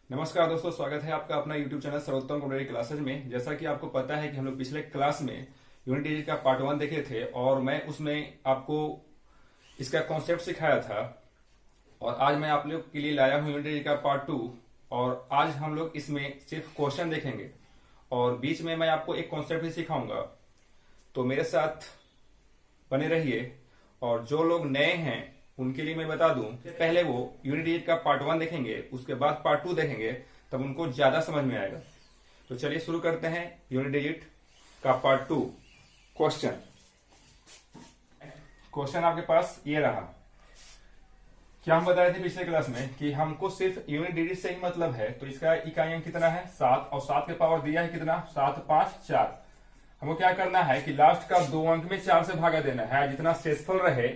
नमस्कार दोस्तों, स्वागत है आपका अपना YouTube चैनल सर्वोत्तम कॉम्पिटेटिव क्लासेज में। जैसा कि आपको पता है कि हम लोग पिछले क्लास में यूनिट डिजिट का पार्ट 1 देखे थे और मैं उसमें आपको इसका कॉन्सेप्ट सिखाया था। और आज मैं आप लोग के लिए लाया हूं यूनिट डिजिट का पार्ट 2 और आज हम लोग इसमें सिर्फ क्वेश्चन देखेंगे और बीच में मैं आपको एक कॉन्सेप्ट भी सिखाऊंगा। तो मेरे साथ बने रहिए। और जो लोग नए हैं उनके लिए मैं बता दूं, पहले वो यूनिट डिजिट का पार्ट 1 देखेंगे, उसके बाद पार्ट 2 देखेंगे, तब उनको ज्यादा समझ में आएगा। तो चलिए शुरू करते हैं यूनिट डिजिट का पार्ट 2। क्वेश्चन आपके पास ये रहा। क्या हम बताए थे पिछले क्लास में कि हमको सिर्फ यूनिट डिजिट से ही मतलब है। तो इसका इकाई अंक कितना है 7 और 7 के पावर दिया है कितना 7 5 4। हमको क्या करना है कि लास्ट का 2 अंक में 4 से भागा देना है। जितना शेषफल रहे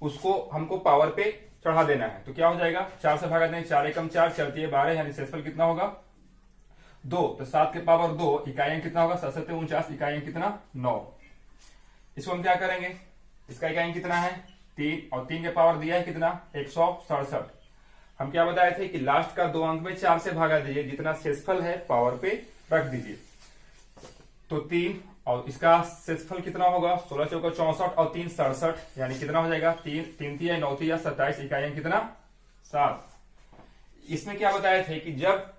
उसको हमको पावर पे चढ़ा देना है। तो क्या हो जाएगा 4 से भागा दें, 4 एकम 4 चलती है 12, यानी शेषफल कितना होगा 2। तो 7 के पावर 2 इकाई अंक कितना होगा 7 49, इकाई अंक कितना 9। इसको हम क्या करेंगे, इसका इकाई अंक कितना है 3 और 3 के पावर दिया है कितना 167। हम क्या बताए थे कि लास्ट का 2 अंक में 4 से भागा दीजिए, जितना शेषफल है पावर पे रख दीजिए। तो 3 और इसका शेषफल कितना होगा 16 चौका 64 और 3 67, यानी कितना हो जाएगा 3 3 या 9 या 27, इकाई अंक कितना 7। इसमें क्या बताए थे कि जब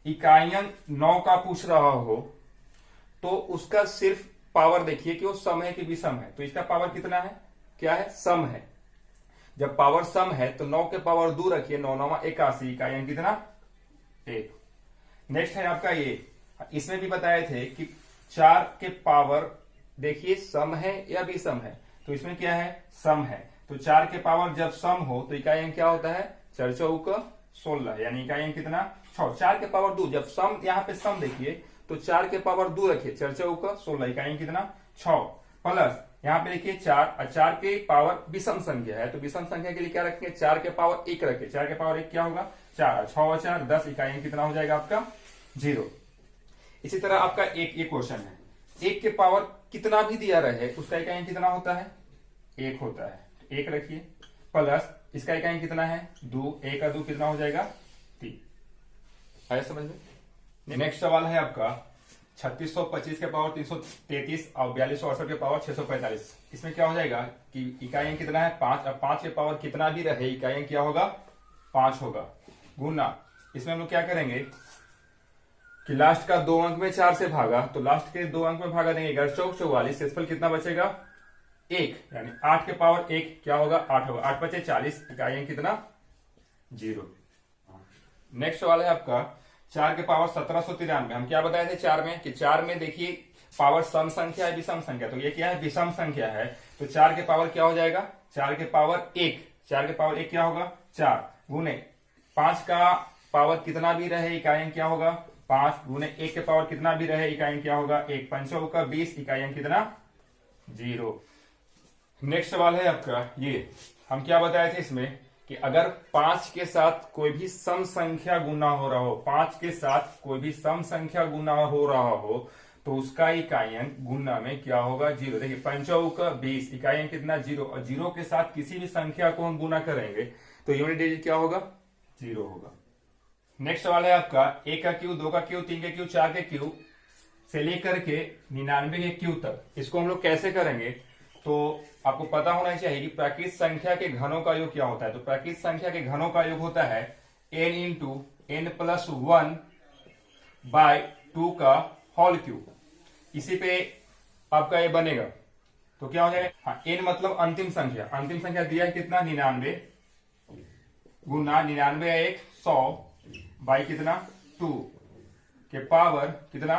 इकाई अंक 9 का पूछ रहा हो तो उसका सिर्फ पावर देखिए कि वो सम है कि विषम है। तो इसका पावर कितना है, क्या है सम है। जब पावर सम है तो 9 के पावर 2 रखिए, 9 9 81, इकाई अंक कितना 1। नेक्स्ट है आपका ये, इसमें भी बताए थे कि 4 के पावर देखिए सम है या विषम है। तो इसमें क्या है सम है। तो 4 के पावर जब सम हो तो इकाई अंक क्या होता है 4 चौक 16, यानी इकाई अंक कितना 6। 4 के पावर 2 जब सम, यहाँ पे सम देखिए तो 4 के पावर 2 रखिए, 4 चौक 16, इकाई अंक कितना 6। प्लस यहाँ पे देखिए 4 और 4 के पावर विषम संख्या है। तो विषम संख्या के लिए क्या रखेंगे 4 के पावर 1 रखिए, 4 के पावर 1 क्या होगा 4, 6 और 4 10, इकाई अंक कितना हो जाएगा आपका 0। इसी तरह आपका एक क्वेश्चन है, 1 के पावर कितना भी दिया रहे उसका इकाई अंक कितना होता है 1 होता है, 1 रखिए। प्लस इसका इकाई अंक कितना है 2, 1 का 2 कितना हो जाएगा 3। आया समझ में। नेक्स्ट सवाल है आपका 3625 के पावर 333 और 4268 के पावर 645। इसमें क्या हो जाएगा कि इकाई अंक कितना है 5, अब 5 के पावर कितना भी रहे इकाई अंक क्या होगा 5 होगा। गुना इसमें हम लोग क्या करेंगे कि लास्ट का 2 अंक में 4 से भागा, तो लास्ट के 2 अंक में भागा देंगे 11 चौक 44, शेषफल कितना बचेगा 1, यानी 8 के पावर 1 क्या होगा 8 होगा, 8 बचे 40, इकाई अंक कितना 0। नेक्स्ट सवाल है आपका 4 के पावर 1793। हम क्या बताए थे 4 में कि 4 में देखिए पावर सम संख्या है विषम संख्या। तो ये क्या है विषम संख्या है। तो 4 के पावर क्या हो जाएगा 4 के पावर 1, 4 के पावर 1 क्या होगा 4 गुने 5 का पावर कितना भी रहे इकाई अंक क्या होगा 5 गुने 1 के पावर कितना भी रहे इकाई अंक क्या होगा 1, 5 का 20, इकाई अंक कितना 0। नेक्स्ट सवाल है आपका ये, हम क्या बताए थे इसमें कि अगर 5 के साथ कोई भी सम संख्या गुना हो रहा हो, 5 के साथ कोई भी सम संख्या गुना हो रहा हो तो उसका इकाई अंक गुना में क्या होगा 0। देखिए 5 का 20, इकाई अंक कितना 0, और 0 के साथ किसी भी संख्या को हम गुना करेंगे तो यूनिट डिजिट क्या होगा 0 होगा। नेक्स्ट सवाल है आपका 1 का क्यू, 2 का क्यू, 3 के क्यू, 4 के क्यू से लेकर के 99 के क्यू तक। इसको हम लोग कैसे करेंगे, तो आपको पता होना चाहिए कि प्राकृत संख्या के घनों का योग क्या होता है। तो प्राकृत संख्या के घनों का योग होता है n into n plus 1 by 2 का होल क्यूब। इसी पे आपका ये बनेगा। तो क्या हो जाएगा हाँ, n मतलब अंतिम संख्या, अंतिम संख्या दिया है कितना 99 गुना 99 1 100 बाई कितना 2 के पावर कितना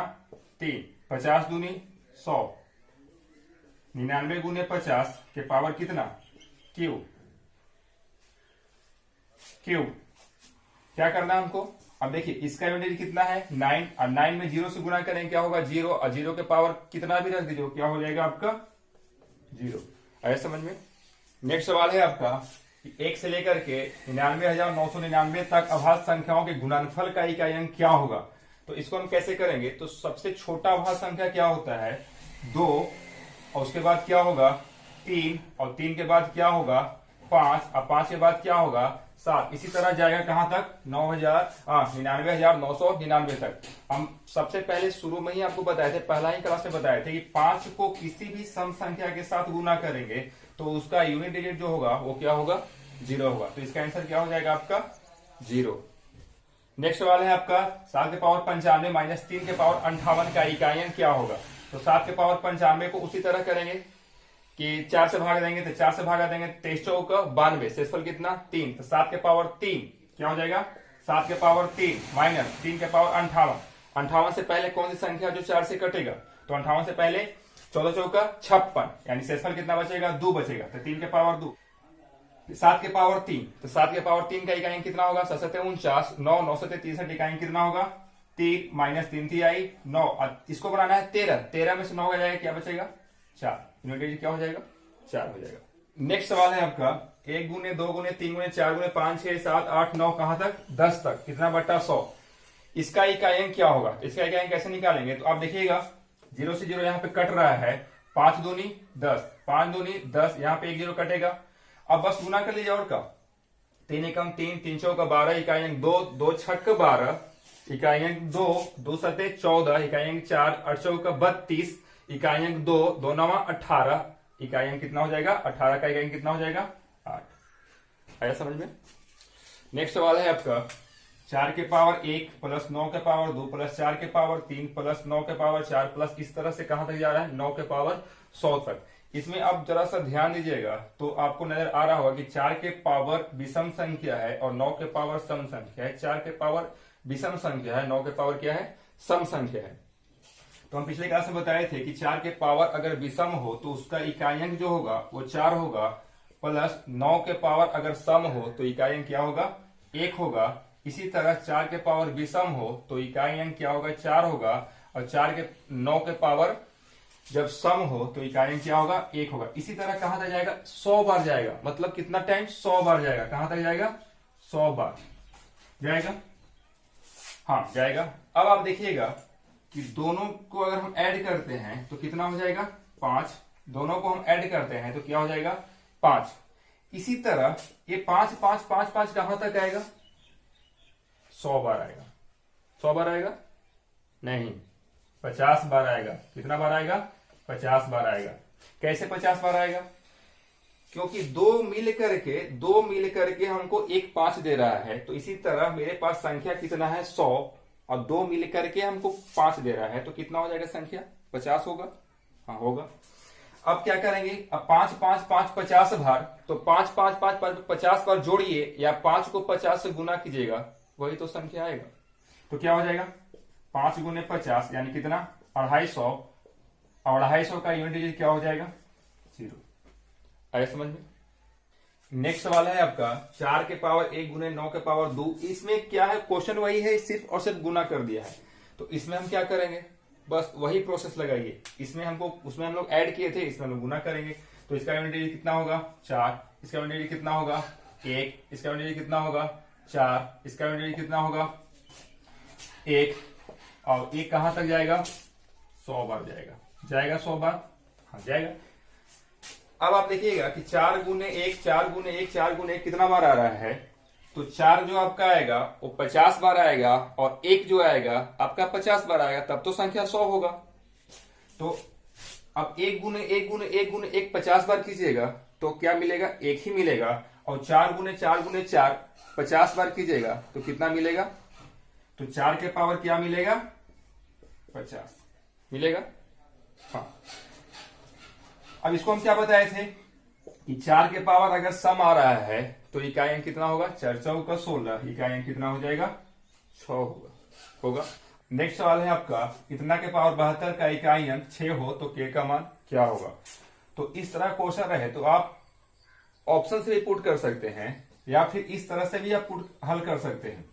3, 50 दूनी 100, 99 गुने 50 के पावर कितना क्यूब। क्या करना है हमको, अब देखिए इसका यूनिट कितना है 9, और 9 में 0 से गुना करेंगे क्या होगा 0, और 0 के पावर कितना भी रख दीजिए क्या हो जाएगा आपका 0। आया समझ में। नेक्स्ट सवाल है आपका 1 से लेकर के 99,999 तक अभाज्य संख्याओं के गुणनफल का इकाई अंक क्या होगा। तो इसको हम कैसे करेंगे, तो सबसे छोटा अभाज्य संख्या क्या होता है 2, और उसके बाद क्या होगा 3, और 3 के बाद क्या होगा 5, और 5 के बाद क्या होगा 7। इसी तरह जाएगा कहां तक, 99,999 तक। हम सबसे पहले शुरू में ही आपको बताए थे, पहला ही क्लास में बताए थे कि 5 को किसी भी सम संख्या के साथ गुना करेंगे तो उसका यूनिट डिजिट जो होगा वो क्या होगा, 0 होगा। तो इसका आंसर क्या हो जाएगा आपका 0। नेक्स्ट सवाल है आपका 7 के पावर 95 माइनस 3 के पावर 58 का इकाइयन क्या होगा। तो 7 के पावर 95 को उसी तरह करेंगे कि 4 से भाग देंगे, तो 4 से भागा देंगे, 23 चौक 92, शेषफल कितना 3। तो 7 के पावर 3 क्या हो जाएगा, 7 के पावर 3 माइनस 3 के पावर 58। 58 से पहले कौन सी संख्या जो 4 से कटेगा, तो 58 से पहले 14 चौक 56, यानी शेषफल कितना बचेगा, 2 बचेगा। तो 3 के पावर 2, 7 के पावर 3, तो 7 के पावर 3 का इकाई कितना होगा, 7 49, 9 9 से 63 इकाई कितना होगा 3 माइनस 3 थी आई 9। इसको बनाना है 13, 13 में से 9 का जाएगा क्या बचेगा 4, यूनिट डिजिट क्या हो जाएगा 4 हो जाएगा। नेक्स्ट सवाल है आपका 1 गुने 2 गुने 3 गुने 4 गुने 5 6 7 8 9 कहां तक 10 तक, कितना बटा 100। इसका इकाई क्या होगा, इसका इकाई कैसे निकालेंगे, तो आप देखिएगा 0 से 0 यहाँ पे कट रहा है, 5 दूनी 10, 5 दूनी 10, यहाँ पे 1 0 कटेगा। अब बस गुना कर लीजिए और का 3 एकम 3, 3 चौका 12, इकाई 2, 2 छक्का 12, इकाई 2, 2 सते 14, इकाई 4, 8 चौका 32, इकाई 2, 2 नवा 18, इकाई कितना हो जाएगा 18 का इकाई कितना हो जाएगा 8। आया समझ में। नेक्स्ट सवाल है आपका 4 के पावर 1 प्लस 9 के पावर 2 प्लस 4 के पावर 3 प्लस 9 के पावर 4 प्लस इस तरह से कहां तक जा रहा है 9 के पावर 100 तक। इसमें आप जरा सा ध्यान दीजिएगा तो आपको नजर आ रहा होगा कि 4 के पावर विषम संख्या है और 9 के पावर सम संख्या है। 4 के पावर विषम संख्या है, 9 के पावर क्या है सम संख्या है। तो हम पिछले क्लास में बताए थे कि 4 के पावर अगर विषम हो तो उसका इकाई जो होगा वो 4 होगा, प्लस 9 के पावर अगर सम हो तो इकाई क्या होगा 1 होगा। इसी तरह 4 के पावर विषम हो तो इकाई क्या होगा 4 होगा, और 4 के 9 के पावर जब सम हो तो इकाई क्या होगा 1 होगा। इसी तरह कहां तक जाएगा 100 बार जाएगा, मतलब कितना टाइम 100 बार जाएगा, कहां तक जाएगा 100 बार जाएगा, हाँ जाएगा। अब आप देखिएगा कि दोनों को अगर हम ऐड करते हैं तो कितना हो जाएगा 5, दोनों को हम ऐड करते हैं तो क्या हो जाएगा 5। इसी तरह ये 5 5 5 5 कहां तक आएगा 100 बार आएगा, 100 बार आएगा नहीं 50 बार आएगा। कितना बार आएगा 50 बार आएगा। कैसे 50 बार आएगा, क्योंकि दो मिल करके हमको एक 5 दे रहा है, तो इसी तरह मेरे पास संख्या कितना है 100 और 2 मिल करके हमको 5 दे रहा है, तो कितना हो जाएगा संख्या 50 होगा, हाँ होगा। अब क्या करेंगे, अब 5 5 5 50 बार, तो 5 5 5 5 50 बार जोड़िए या 5 को 50 से गुना कीजिएगा, वही तो संख्या आएगा। तो क्या हो जाएगा 5 गुने 50 यानी कितना 250, और 250 का यूनिट डिजिट क्या हो जाएगा 0। आया समझ में। नेक्स्ट सवाल है आपका 4 के पावर 1 गुने 9 के पावर 2। इसमें क्या है, क्वेश्चन वही है, सिर्फ और सिर्फ गुना कर दिया है। तो इसमें हम क्या करेंगे, बस वही प्रोसेस लगाइए। इसमें उसमें हम लोग ऐड किए थे, इसमें हम लोग गुना करेंगे। तो इसका यूनिट डिजिट कितना होगा 4, इसका यूनिट डिजिट कितना होगा 1, इसका यूनिट डिजिट कितना होगा 4, इसका यूनिट डिजिट कितना होगा 1, और 1 कहां तक जाएगा 100 बार जाएगा 100 बार, हाँ जाएगा। अब आप देखिएगा कि 4 गुने 1 4 गुने 1 4 गुने 1 कितना बार आ रहा है, तो 4 जो आपका आएगा वो 50 बार आएगा, और 1 जो आएगा आपका 50 बार आएगा, तब तो संख्या 100 होगा। तो अब 1 गुने 1 गुने 1 गुने 1 50 बार कीजिएगा तो क्या मिलेगा 1 ही मिलेगा, और 4 गुने 4 गुने 4 50 बार कीजिएगा तो कितना मिलेगा, तो 4 के पावर क्या मिलेगा 50 मिलेगा, हाँ। अब इसको हम क्या बताए थे कि 4 के पावर अगर सम आ रहा है तो इकाई अंक कितना होगा 4 चौक का 16, इकाई अंक कितना हो जाएगा 6 होगा। नेक्स्ट सवाल है आपका कितना के पावर 72 का इकाई अंक 6 हो तो के का मान क्या होगा। तो इस तरह क्वेश्चन रहे तो आप ऑप्शन से भी पुट कर सकते हैं, या फिर इस तरह से भी आप हल कर सकते हैं।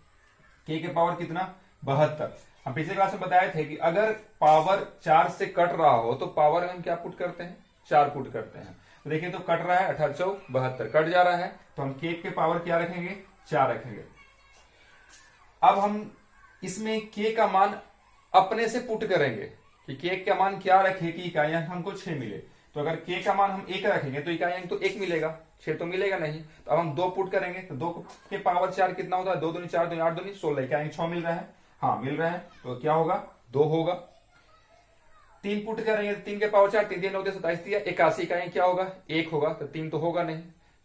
के पावर कितना 72। हम पिछले क्लास में बताए थे कि अगर पावर 4 से कट रहा हो तो पावर में हम क्या पुट करते हैं 4 पुट करते हैं। तो देखिए तो कट रहा है 18 चौक 72, कट जा रहा है तो हम के पावर क्या रखेंगे 4 रखेंगे। अब हम इसमें के का मान अपने से पुट करेंगे कि के का मान क्या रखे कि इकाई अंक हमको 6 मिले। तो अगर k का मान हम 1 रखेंगे तो इकाई अंक तो 1 मिलेगा, 6 तो मिलेगा नहीं। तो अब हम 2 पुट करेंगे तो 2 के पावर 4 कितना होता है, 2 दूनी 4 दूनी 8 दूनी 16, इकाई अंक 6 मिल रहा है। हाँ मिल रहा है, तो क्या होगा 2 होगा। 3 पुट करेंगे तो 3 के पावर 4, 3 3 9 27 दिया 81, इकाई अंक क्या होगा 1 होगा, तो 3 तो होगा नहीं।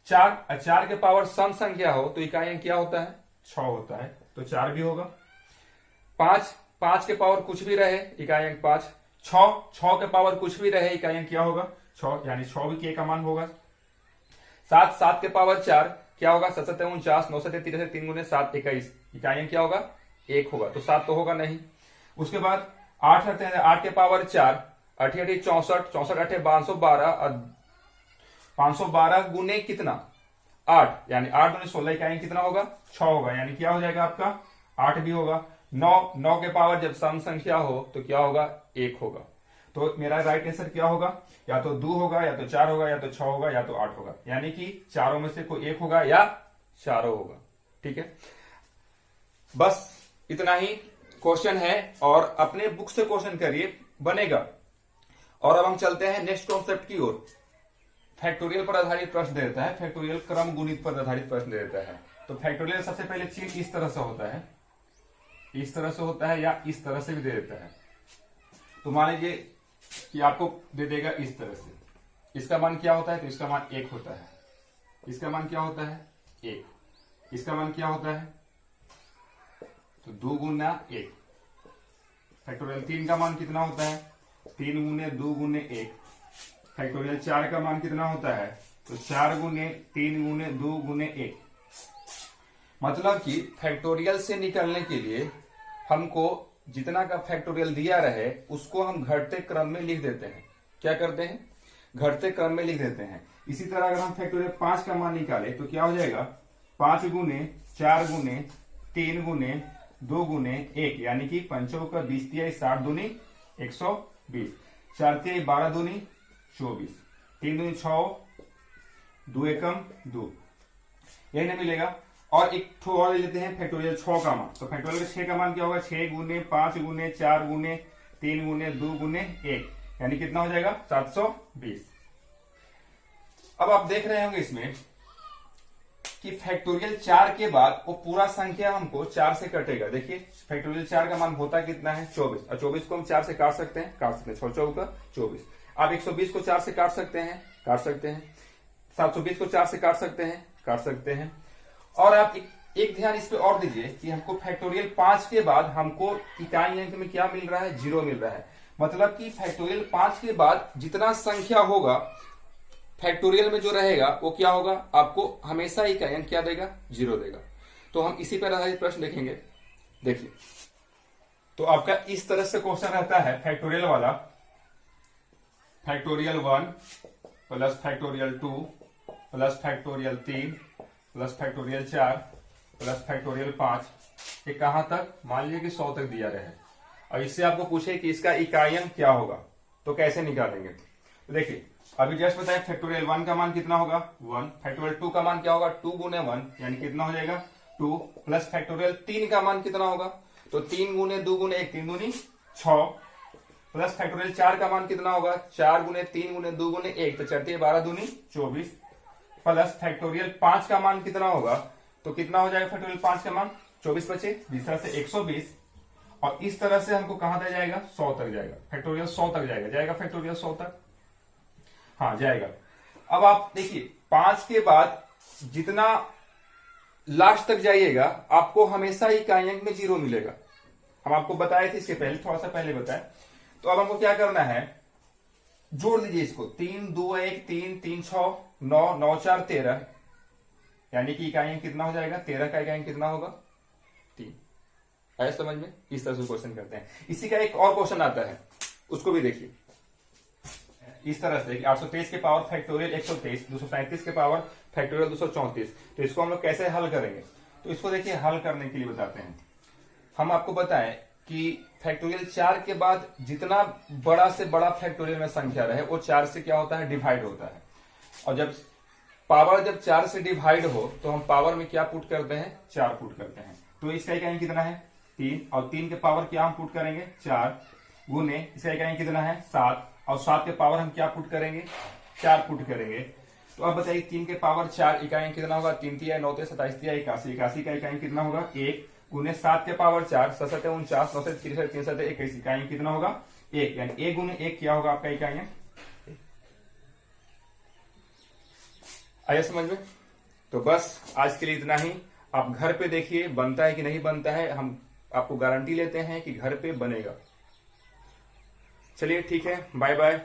4 के पावर सम संख्या हो तो इकाई अंक क्या होता है 6 होता है, तो 4 भी होगा। 5 के पावर कुछ भी रहे, इकाई अंक 5। 6 के पावर कुछ भी रहे, इकाई अंक क्या होगा 6, यानी 6 भी k का मान होगा। 7 के पावर 4 क्या होगा 7 7 49, 9 7 3 3 गुने 7 21, इकाई अंक क्या होगा 1 होगा, तो 7 तो होगा नहीं। उसके बाद 8 रखते हैं, 8 के पावर 4 8 8 64, 64 8 512 और 512 गुने कितना 8, यानी 8 गुने 16, इकाई अंक कितना होगा 6 होगा, यानी क्या हो जाएगा आपका 8 भी होगा। 9 के पावर जब सम संख्या हो तो क्या होगा 1 होगा, तो मेरा राइट आंसर क्या होगा, या तो 2 होगा, या तो 4 होगा, या तो 6 होगा, या तो 8 होगा, यानी कि चारों में से कोई एक होगा या चारों होगा। ठीक है, बस इतना ही क्वेश्चन है और अपने बुक से क्वेश्चन करिए बनेगा। और अब हम चलते हैं नेक्स्ट कॉन्सेप्ट की ओर। फैक्टोरियल पर आधारित प्रश्न दे देता है, फैक्टोरियल क्रम गुणित पर आधारित प्रश्न दे देता है। तो फैक्टोरियल सबसे पहले चीज इस तरह से होता है, इस तरह से होता है, या इस तरह से भी दे देता है। तो मान लीजिए कि आपको दे देगा इस तरह से, इसका मान क्या होता है, तो इसका मान 1 होता है, इसका मान क्या होता है 1, इसका मान क्या होता है तो 2 गुना 1। फैक्टोरियल 3 का मान कितना होता है 3 गुने 2 गुने 1। फैक्टोरियल 4 का मान कितना होता है तो 4 गुने 3 गुने 2 गुने 1। मतलब कि फैक्टोरियल से निकलने के लिए हमको जितना का फैक्टोरियल दिया रहे उसको हम घटते क्रम में लिख देते हैं। क्या करते हैं घटते क्रम में लिख देते हैं। इसी तरह अगर हम फैक्टोरियल 5 का मान निकाले तो क्या हो जाएगा 5 गुने 4 गुने 3 गुने 2 गुने 1, यानी कि 5 का 20 दिया 60 दूनी 120, 4 तिया 12 दूनी 24, 3 दूनी 6, 2 एकम 2, यही नहीं मिलेगा। और एक ठो और ले लेते हैं फैक्टोरियल 6 का मान। तो फैक्टोरियल 6 का मान क्या होगा 6 गुने 5 गुने 4 गुने 3 गुने 2 गुने 1, यानी कितना हो जाएगा 720। अब आप देख रहे होंगे इसमें कि फैक्टोरियल 4 के बाद वो पूरा संख्या हमको 4 से कटेगा। देखिए फैक्टोरियल 4 का मान होता कितना है 24, और 24 को हम 4 से काट सकते हैं 6 चौका 24। आप 120 को 4 से काट सकते हैं 720 को 4 से काट सकते हैं। और आप एक ध्यान इस पे और दीजिए कि हमको फैक्टोरियल 5 के बाद हमको इकाई अंक में क्या मिल रहा है 0 मिल रहा है। मतलब कि फैक्टोरियल 5 के बाद जितना संख्या होगा फैक्टोरियल में जो रहेगा वो क्या होगा आपको हमेशा इकाई अंक क्या देगा 0 देगा। तो हम इसी पर आधारित प्रश्न देखेंगे। देखिए तो आपका इस तरह से क्वेश्चन रहता है फैक्टोरियल वाला, factorial 1 plus factorial 2 plus factorial 3 plus factorial 4 plus factorial 5, ये कहां तक मान लीजिए कि 100 तक दिया रहे और इससे आपको पूछे कि इसका इकाई अंक क्या होगा तो कैसे निकालेंगे। तो देखिए अभी जस्ट बताए फैक्टोरियल 1 का मान कितना होगा 1, फैक्टोरियल 2 का मान क्या होगा 2 गुने 1, यानी कितना हो जाएगा 2, प्लस फैक्टोरियल 3 का मान कितना होगा तो 3 गुने 2 गुने 1 3 दूनी 6, प्लस फैक्टोरियल 4 का मान कितना होगा 4 गुने 3 गुने 2 गुने 1, तो 4 12 दूनी 24, प्लस फैक्टोरियल 5 का मान कितना होगा तो कितना हो जाएगा फैक्टोरियल 5 का मान 24 बचे 20 से 120, और इस तरह से हमको कहां तक जाएगा 100 तक जाएगा, फैक्टोरियल 100 तक जाएगा फैक्टोरियल 100 तक, हाँ जाएगा। अब आप देखिए 5 के बाद जितना लास्ट तक जाइएगा आपको हमेशा इकाई अंक में 0 मिलेगा। हम आपको बताए थे इसके पहले, थोड़ा सा पहले बताए। तो अब हमको क्या करना है जोड़ लीजिए इसको, 3 2 1 3 3 6 9 9 4 13, यानी कि इकाई अंक कितना हो जाएगा 13 का इकाई अंक कितना होगा 3। आया समझ में? इस तरह से क्वेश्चन करते हैं। इसी का एक और क्वेश्चन आता है उसको भी देखिए इस तरह से 823 के पावर फैक्टोरियल 123, 237 के पावर फैक्टोरियल 234। तो इसको हम लोग कैसे हल करेंगे तो इसको देखिए हल करने के लिए बताते हैं। हम आपको बताएं कि फैक्टोरियल 4 के बाद जितना बड़ा से बड़ा फैक्टोरियल में संख्या रहे वो 4 से क्या होता है डिवाइड होता है, और जब पावर जब 4 से डिवाइड हो तो हम पावर में क्या पुट करते हैं 4 पुट करते हैं। तो इसका इकाई कितना है 3, और 3 के पावर क्या हम पुट करेंगे 4, गुने इसका इकाई कितना है 7, और 7 के पावर हम क्या पुट करेंगे 4 पुट करेंगे। तो अब बताइए 3 के पावर 4 इकाई कितना होगा 3 तिया 9 तिया 27 तिया 81, 81 का इकाई कितना होगा 1 गुने 7 के पावर 4, 7 7 49, 9 से 63, 3 7 21, इकाई कितना होगा 1, यानी 1 गुने 1 क्या होगा आपका इकाई। आया समझ में। तो बस आज के लिए इतना ही। आप घर पे देखिए बनता है कि नहीं बनता है, हम आपको गारंटी लेते हैं कि घर पे बनेगा। चलिए ठीक है, बाय बाय।